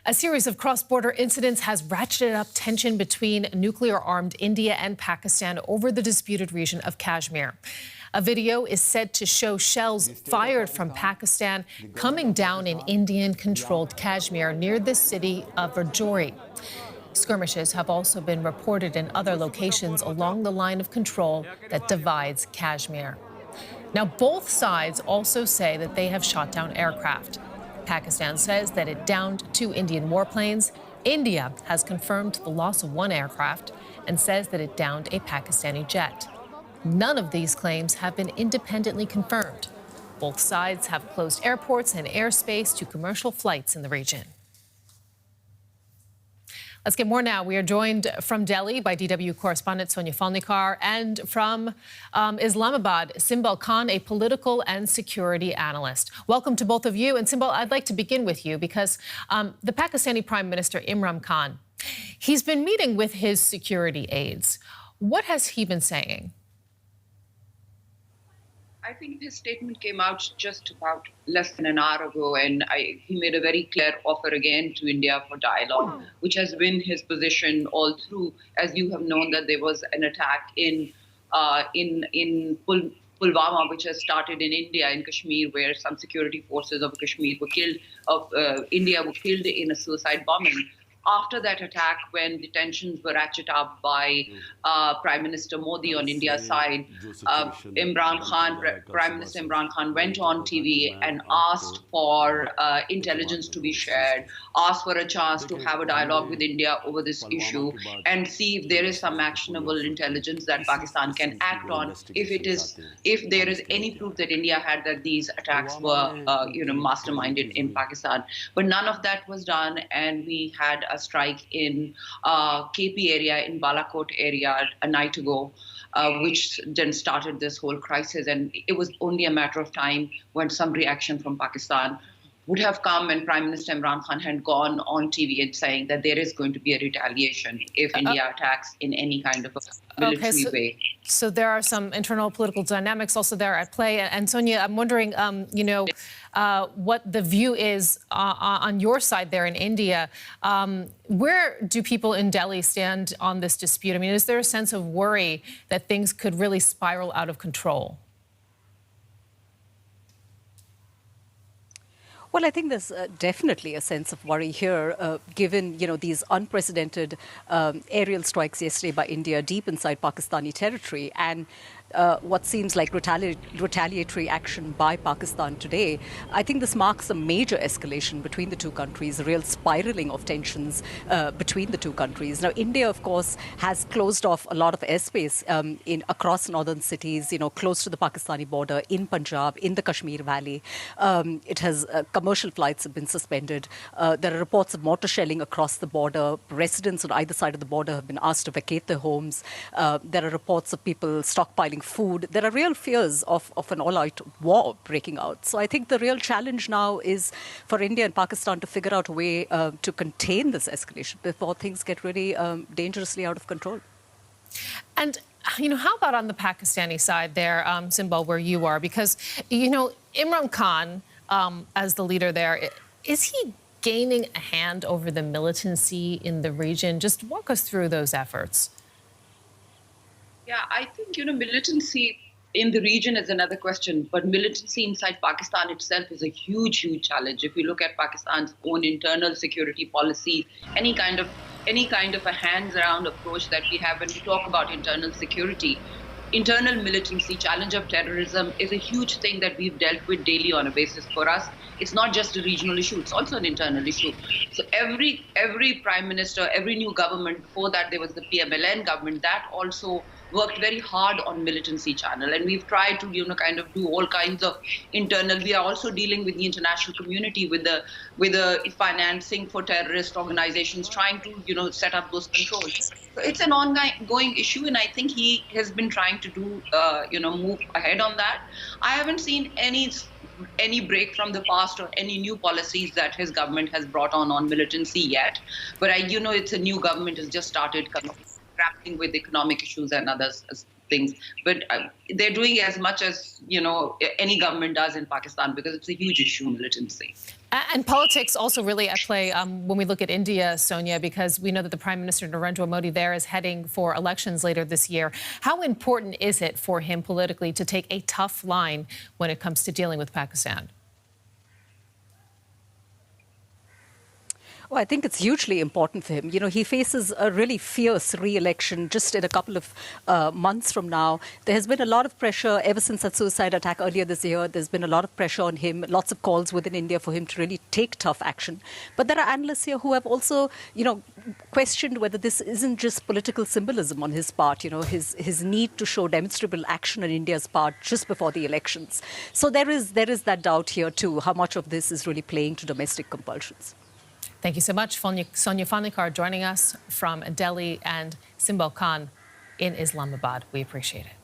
A series of cross-border incidents has ratcheted up tension between nuclear-armed India and Pakistan over the disputed region of Kashmir. A video is said to show shells fired from Pakistan coming down in Indian-controlled Kashmir near the city of Rajouri. Skirmishes have also been reported in other locations along the line of control that divides Kashmir. Now, both sides also say that they have shot down aircraft. Pakistan says that it downed 2 Indian warplanes. India has confirmed the loss of 1 aircraft and says that it downed a Pakistani jet. None of these claims have been independently confirmed. Both sides have closed airports and airspace to commercial flights in the region. Let's get more now. We are joined from Delhi by DW correspondent Sonia Falnikar and from Islamabad, Simbal Khan, a political and security analyst. Welcome to both of you. And Simbal, I'd like to begin with you because the Pakistani Prime Minister Imran Khan, he's been meeting with his security aides. What has he been saying? I think his statement came out just about less than an hour ago, and he made a very clear offer again to India for dialogue, which has been his position all through. As you have known, that there was an attack in Pulwama, which has started in India, in Kashmir, where some security forces of Kashmir were killed, India were killed in a suicide bombing. After that attack, when the tensions were ratcheted up by Prime Minister Modi on India's side, Prime Minister Imran Khan went on TV and asked for intelligence to be shared, asked for a chance to have a dialogue with India over this issue and see if there is some actionable intelligence that Pakistan can act on if there is any proof that India had that these attacks were masterminded in Pakistan. But none of that was done, and we had a strike in KP area, in Balakot area a night ago, which then started this whole crisis. And it was only a matter of time when some reaction from Pakistan would have come, and Prime Minister Imran Khan had gone on TV and saying that there is going to be a retaliation if India attacks in any kind of a military way. So there are some internal political dynamics also there at play. And Sonia, I'm wondering, what the view is on your side there in India. Where do people in Delhi stand on this dispute? I mean, is there a sense of worry that things could really spiral out of control? Well, I think there's definitely a sense of worry here, given, these unprecedented aerial strikes yesterday by India deep inside Pakistani territory and what seems like retaliatory action by Pakistan today. I think this marks a major escalation between the two countries, a real spiraling of tensions between the two countries. Now, India, of course, has closed off a lot of airspace across northern cities, close to the Pakistani border, in Punjab, in the Kashmir Valley. It has commercial flights have been suspended. There are reports of mortar shelling across the border. Residents on either side of the border have been asked to vacate their homes. There are reports of people stockpiling food. There are real fears of an all-out war breaking out. So I think the real challenge now is for India and Pakistan to figure out a way to contain this escalation before things get really dangerously out of control. And, how about on the Pakistani side there, Simbal, where you are? Because, Imran Khan, as the leader there, is he gaining a hand over the militancy in the region? Just walk us through those efforts. Yeah, I think, militancy in the region is another question, but militancy inside Pakistan itself is a huge, huge challenge. If you look at Pakistan's own internal security policy, any kind of a hands-around approach that we have when we talk about internal security, internal militancy, challenge of terrorism is a huge thing that we've dealt with daily on a basis. For us, it's not just a regional issue, it's also an internal issue. So every prime minister, every new government, before that there was the PMLN government, that also worked very hard on militancy channel, and we've tried to kind of do all kinds of internal. We are also dealing with the international community with the financing for terrorist organizations, trying to set up those controls. So it's an ongoing issue, and I think he has been trying to do move ahead on that. I haven't seen any break from the past or any new policies that his government has brought on militancy yet, but it's a new government has just started grappling with economic issues and other things. But they're doing as much as, any government does in Pakistan, because it's a huge issue, militancy. And politics also really at play when we look at India, Sonia, because we know that the Prime Minister Narendra Modi there is heading for elections later this year. How important is it for him politically to take a tough line when it comes to dealing with Pakistan? Well, I think it's hugely important for him. You know, he faces a really fierce re-election just in a couple of months from now. There has been a lot of pressure ever since that suicide attack earlier this year. There's been a lot of pressure on him, lots of calls within India for him to really take tough action. But there are analysts here who have also, you know, questioned whether this isn't just political symbolism on his part, you know, his need to show demonstrable action on India's part just before the elections. So there is that doubt here too, how much of this is really playing to domestic compulsions. Thank you so much, Sonia Fanikar, joining us from Delhi, and Simbal Khan in Islamabad. We appreciate it.